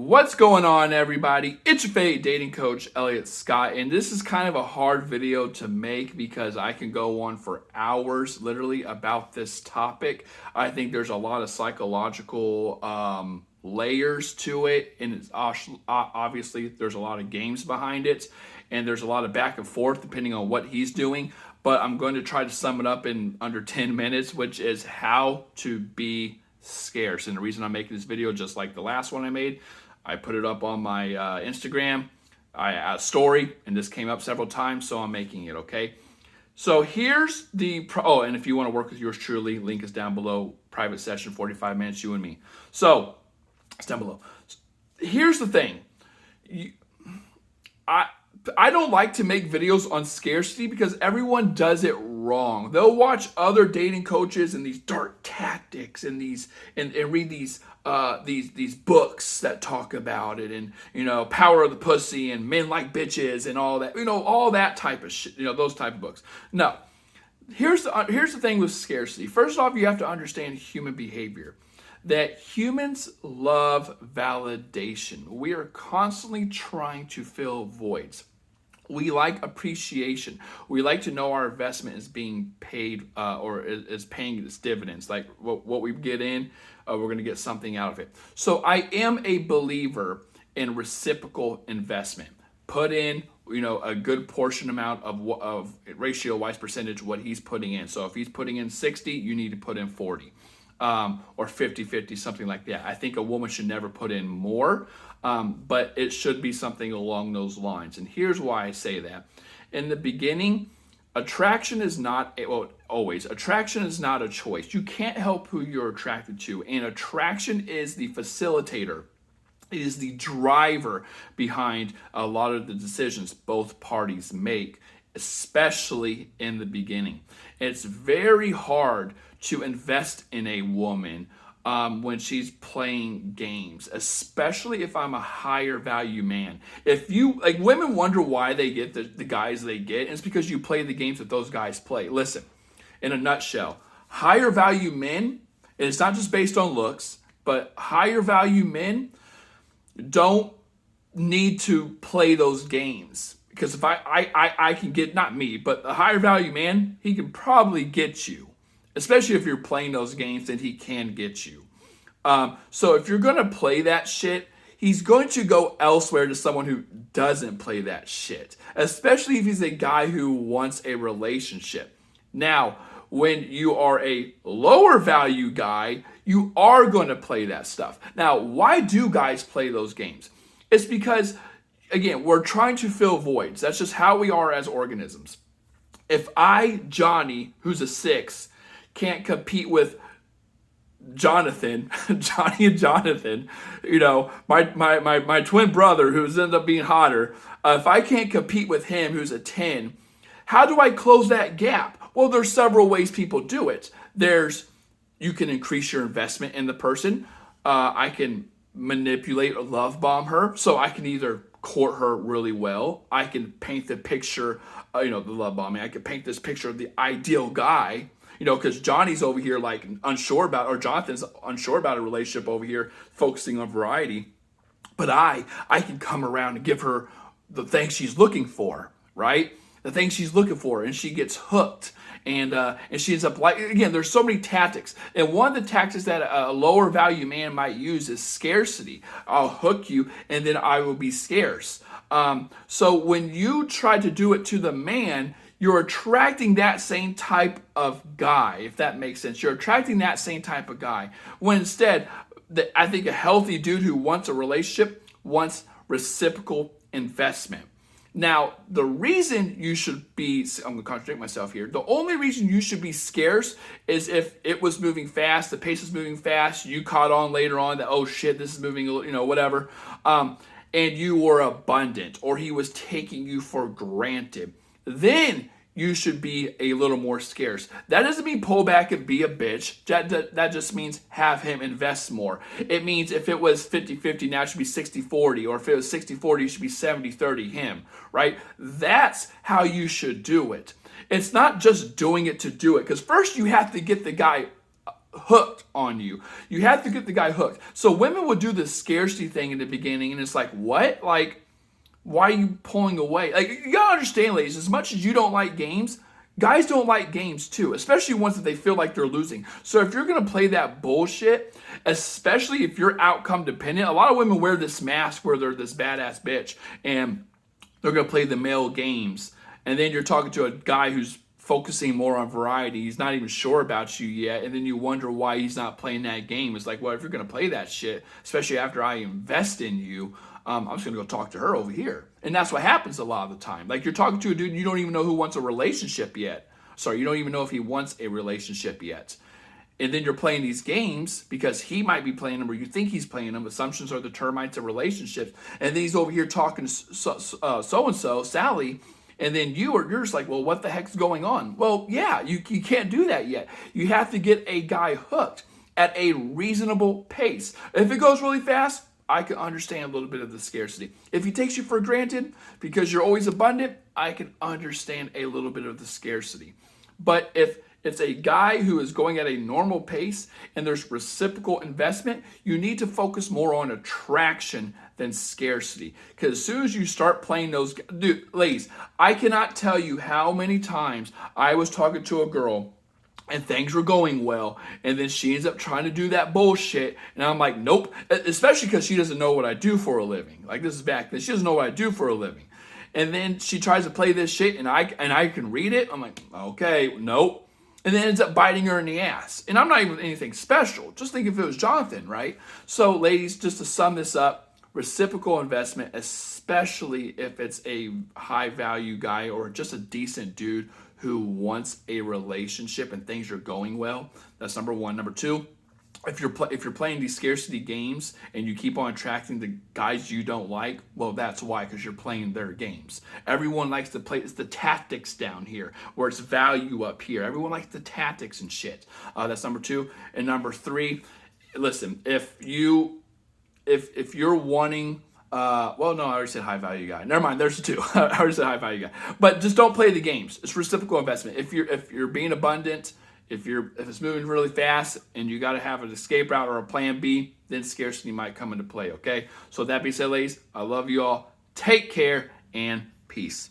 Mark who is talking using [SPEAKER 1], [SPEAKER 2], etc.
[SPEAKER 1] What's going on, everybody? It's your favorite dating coach, Elliot Scott, and this is kind of a hard video to make because I can go on for hours literally about this topic. I think there's a lot of psychological layers to it, and it's obviously there's a lot of games behind it, and there's a lot of back and forth depending on what he's doing. But I'm going to try to sum it up in under 10 minutes, which is how to be scarce. And the reason I'm making this video, just like the last one I made, I put it up on my Instagram story, and this came up several times, so I'm making it, okay? So here's the, and if you want to work with yours truly, link is down below, private session, 45 minutes, you and me. So, it's down below. Here's the thing. I don't like to make videos on scarcity because everyone does it wrong. They'll watch other dating coaches and these dark tactics and read these books that talk about it, and Power of the Pussy and Men Like Bitches and all that, all that type of shit, those type of books. No. Here's the thing with scarcity. First off, you have to understand human behavior. That humans love validation. We are constantly trying to fill voids. We like appreciation. We like to know our investment is being paid or is paying its dividends. Like what we get in, we're going to get something out of it. So I am a believer in reciprocal investment. Put in, a good portion amount of ratio-wise percentage what he's putting in. So if he's putting in 60, you need to put in 40. Or 50-50, something like that. I think a woman should never put in more, but it should be something along those lines. And here's why I say that. In the beginning, attraction is not, attraction is not a choice. You can't help who you're attracted to, and attraction is the facilitator. It is the driver behind a lot of the decisions both parties make, especially in the beginning. It's very hard to invest in a woman when she's playing games, especially if I'm a higher value man. If you, women wonder why they get the guys they get, and it's because you play the games that those guys play. Listen, in a nutshell, higher value men, and it's not just based on looks, but higher value men don't need to play those games. Because if I can get, not me, but a higher value man, he can probably get you. Especially if you're playing those games, then he can get you. So if you're going to play that shit, he's going to go elsewhere to someone who doesn't play that shit. Especially if he's a guy who wants a relationship. Now, when you are a lower value guy, you are going to play that stuff. Now, why do guys play those games? It's because, again, we're trying to fill voids. That's just how we are as organisms. If Johnny, who's a 6, can't compete with Jonathan, Johnny and Jonathan, my twin brother who's ended up being hotter, if I can't compete with him who's a 10, how do I close that gap? Well, there's several ways people do it. You can increase your investment in the person. I can manipulate or love bomb her, so I can either court her really well. I can paint the picture, the love bombing. I can paint this picture of the ideal guy, because Johnny's over here unsure about, or Jonathan's unsure about a relationship over here, focusing on variety. But I can come around and give her the thing she's looking for, right? The thing she's looking for, and she gets hooked. And she ends up again, there's so many tactics. And one of the tactics that a lower value man might use is scarcity. I'll hook you and then I will be scarce. So when you try to do it to the man, you're attracting that same type of guy, if that makes sense. You're attracting that same type of guy. When instead, I think a healthy dude who wants a relationship wants reciprocal investment. Now, the reason you should be, I'm going to contradict myself here. The only reason you should be scarce is if it was moving fast, the pace is moving fast, you caught on later on that, oh shit, this is moving, whatever. And you were abundant, or he was taking you for granted. Then you should be a little more scarce. That doesn't mean pull back and be a bitch. That just means have him invest more. It means if it was 50-50, now it should be 60-40. Or if it was 60-40, it should be 70-30 him, right? That's how you should do it. It's not just doing it to do it. Because first you have to get the guy hooked on you. You have to get the guy hooked. So women will do this scarcity thing in the beginning, and it's like, what? Like, why are you pulling away? Like, you gotta understand, ladies, as much as you don't like games, guys don't like games too, especially ones that they feel like they're losing. So if you're gonna play that bullshit, especially if you're outcome dependent, a lot of women wear this mask where they're this badass bitch and they're gonna play the male games. And then you're talking to a guy who's focusing more on variety. He's not even sure about you yet. And then you wonder why he's not playing that game. It's like, well, if you're going to play that shit, especially after I invest in you, I'm just going to go talk to her over here. And that's what happens a lot of the time. Like, you're talking to a dude and you don't even know who wants a relationship yet. Sorry, you don't even know if he wants a relationship yet. And then you're playing these games because he might be playing them or you think he's playing them. Assumptions are the termites of relationships. And then he's over here talking to so-and-so, Sally, and then you're just like, well, what the heck's going on? Well, yeah, you can't do that yet. You have to get a guy hooked at a reasonable pace. If it goes really fast, I can understand a little bit of the scarcity. If he takes you for granted because you're always abundant, I can understand a little bit of the scarcity. But if it's a guy who is going at a normal pace and there's reciprocal investment, you need to focus more on attraction than scarcity. Because as soon as you start playing those, dude, ladies, I cannot tell you how many times I was talking to a girl and things were going well, and then she ends up trying to do that bullshit, and I'm like, nope, especially because she doesn't know what I do for a living. Like, this is back then. She doesn't know what I do for a living. And then she tries to play this shit, and I can read it. I'm like, okay, nope. And then ends up biting her in the ass. And I'm not even anything special. Just think if it was Jonathan, right? So, ladies, just to sum this up, reciprocal investment, especially if it's a high-value guy or just a decent dude who wants a relationship and things are going well. That's number one. Number two, if you're playing these scarcity games and you keep on attracting the guys you don't like, well, that's why, because you're playing their games. Everyone likes to play. It's the tactics down here, where it's value up here. Everyone likes the tactics and shit. That's number two. And number three, listen, if you're wanting, well, no, I already said high value guy. Never mind, there's two. I already said high value guy. But just don't play the games. It's reciprocal investment. If you're being abundant, if it's moving really fast and you got to have an escape route or a plan B, then scarcity might come into play, okay? So that being said, ladies, I love you all. Take care and peace.